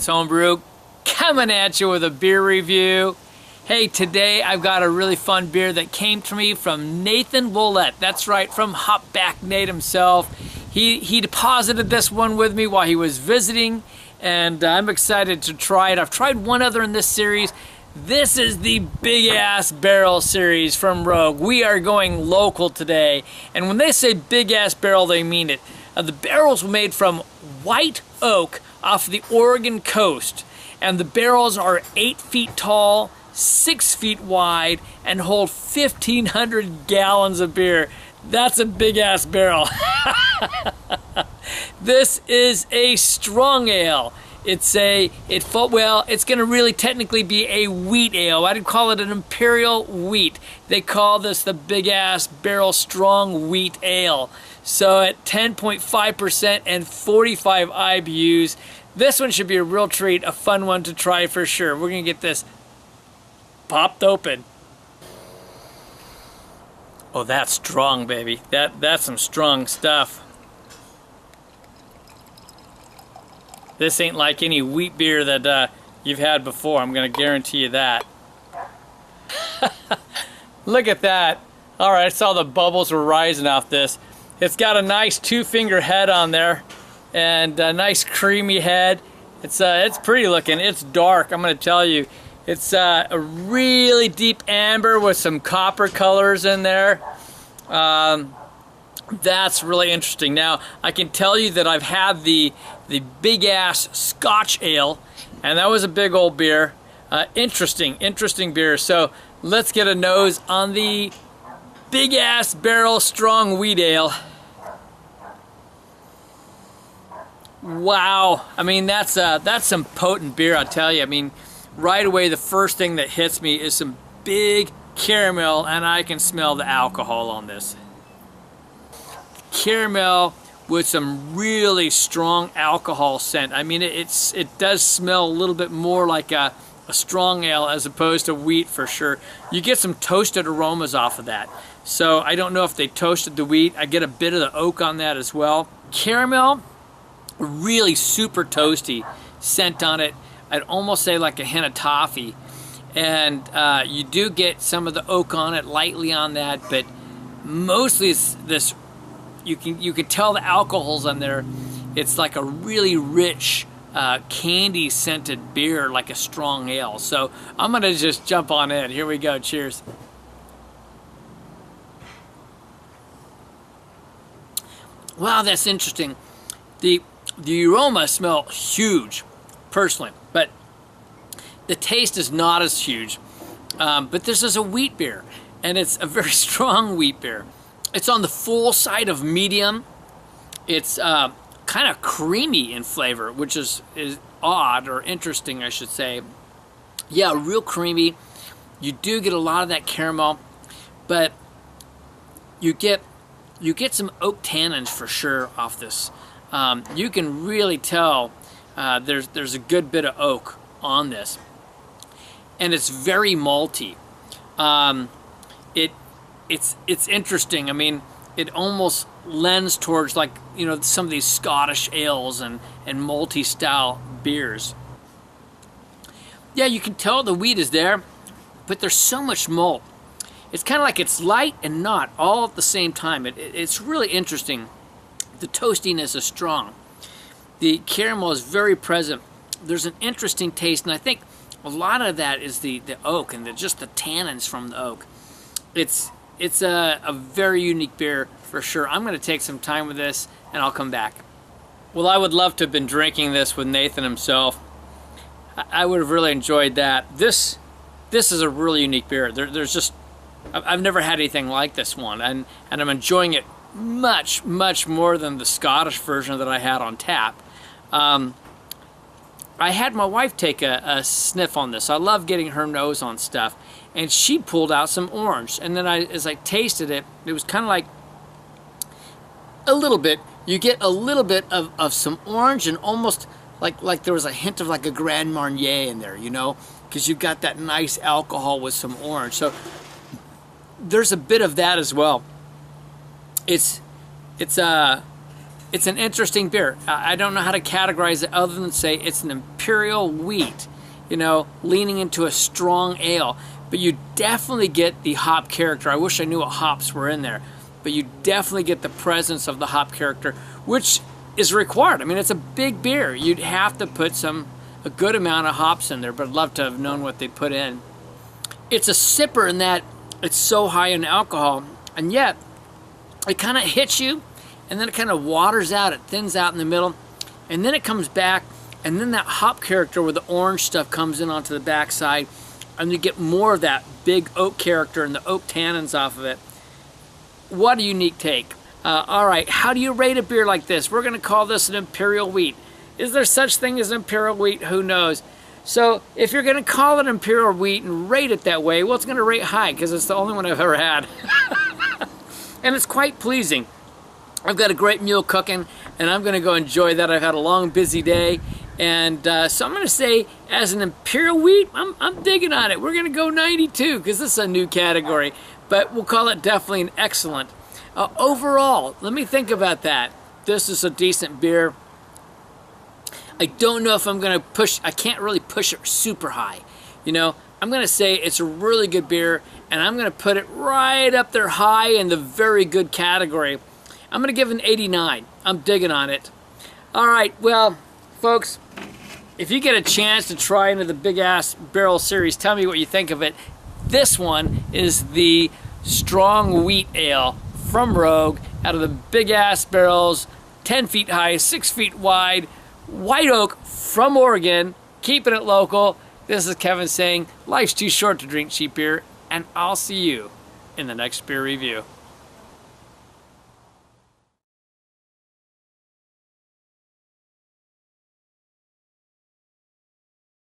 It's Homebrew, coming at you with a beer review. Hey, today I've got a really fun beer that came to me from Nathan Willett. That's right, from Hopback Nate himself. He deposited this one with me while he was visiting, and I'm excited to try it. I've tried one other in this series. This is the Big Ass Barrel series from Rogue. We are going local today, and when they say Big Ass Barrel, they mean it. The barrels were made from white oak off the Oregon coast, and the barrels are 8 feet tall, 6 feet wide, and hold 1,500 gallons of beer. That's a big ass barrel. This is a strong ale. It's gonna really technically be a wheat ale. I'd call it an Imperial wheat. They call this the Big Ass Barrel Strong Wheat Ale. So at 10.5% and 45 IBUs, this one should be a real treat, a fun one to try for sure. We're gonna get this popped open. Oh, that's strong, baby. That's some strong stuff. This ain't like any wheat beer that you've had before. I'm gonna guarantee you that. Look at that. All right, I saw the bubbles were rising off this. It's got a nice 2-finger head on there, and a nice creamy head. It's pretty looking. It's dark, I'm gonna tell you. It's a really deep amber with some copper colors in there. That's really interesting. Now, I can tell you that I've had the Big Ass Scotch Ale, and that was a big old beer. Interesting beer. So let's get a nose on the Big Ass Barrel Strong Wheat Ale. Wow, I mean that's some potent beer, I'll tell you. I mean, right away the first thing that hits me is some big caramel, and I can smell the alcohol on this. Caramel with some really strong alcohol scent. I mean, it does smell a little bit more like a strong ale as opposed to wheat for sure. You get some toasted aromas off of that. So I don't know if they toasted the wheat. I get a bit of the oak on that as well. Caramel, really super toasty scent on it. I'd almost say like a hint of toffee. And you do get some of the oak on it, lightly on that, but mostly it's this, you can tell the alcohol's on there. It's like a really rich candy scented beer, like a strong ale. So I'm gonna just jump on in. Here we go, cheers. Wow, that's interesting. The aroma smell huge, personally, but the taste is not as huge. But this is a wheat beer, and it's a very strong wheat beer. It's on the full side of medium. It's kind of creamy in flavor, which is odd or interesting, I should say. Yeah, real creamy. You do get a lot of that caramel, but you get some oak tannins for sure off this. You can really tell there's a good bit of oak on this, and it's very malty. It's interesting. I mean, it almost lends towards, like, you know, some of these Scottish ales and malty style beers. Yeah, you can tell the wheat is there, but there's so much malt. It's kind of like it's light and not all at the same time. It's really interesting. The toastiness is strong. The caramel is very present. There's an interesting taste, and I think a lot of that is the oak and just the tannins from the oak. It's a very unique beer for sure. I'm going to take some time with this, and I'll come back. Well, I would love to have been drinking this with Nathan himself. I would have really enjoyed that. This is a really unique beer. There's just, I've never had anything like this one, and I'm enjoying it much more than the Scottish version that I had on tap. I had my wife take a sniff on this. I love getting her nose on stuff, and she pulled out some orange, and then as I tasted it, it was kind of like a little bit. You get a little bit of some orange, and almost like there was a hint of like a Grand Marnier in there, you know, because you've got that nice alcohol with some orange. So there's a bit of that as well. It's It's an interesting beer. I don't know how to categorize it other than say it's an Imperial wheat, you know, leaning into a strong ale. But you definitely get the hop character. I wish I knew what hops were in there. But you definitely get the presence of the hop character, which is required. I mean, it's a big beer. You'd have to put a good amount of hops in there, but I'd love to have known what they put in. It's a sipper in that it's so high in alcohol, and yet it kind of hits you, and then it kind of waters out, it thins out in the middle, and then it comes back, and then that hop character where the orange stuff comes in onto the backside, and you get more of that big oak character and the oak tannins off of it. What a unique take. All right, how do you rate a beer like this? We're going to call this an Imperial wheat. Is there such thing as Imperial wheat? Who knows? So if you're going to call it Imperial wheat and rate it that way, well, it's going to rate high because it's the only one I've ever had. And it's quite pleasing. I've got a great meal cooking, and I'm going to go enjoy that. I've had a long, busy day. And so I'm going to say, as an Imperial wheat, I'm digging on it. We're going to go 92 because this is a new category. But we'll call it definitely an excellent. Overall, let me think about that. This is a decent beer. I don't know if I'm going to push, I can't really push it super high. You know, I'm going to say it's a really good beer, and I'm going to put it right up there high in the very good category. I'm going to give it an 89. I'm digging on it. All right, well, folks, if you get a chance to try into the Big Ass Barrel series, tell me what you think of it. This one is the strong wheat ale from Rogue out of the Big Ass Barrels, 10 feet high, 6 feet wide, white oak from Oregon, keeping it local. This is Kevin saying, life's too short to drink cheap beer, and I'll see you in the next beer review.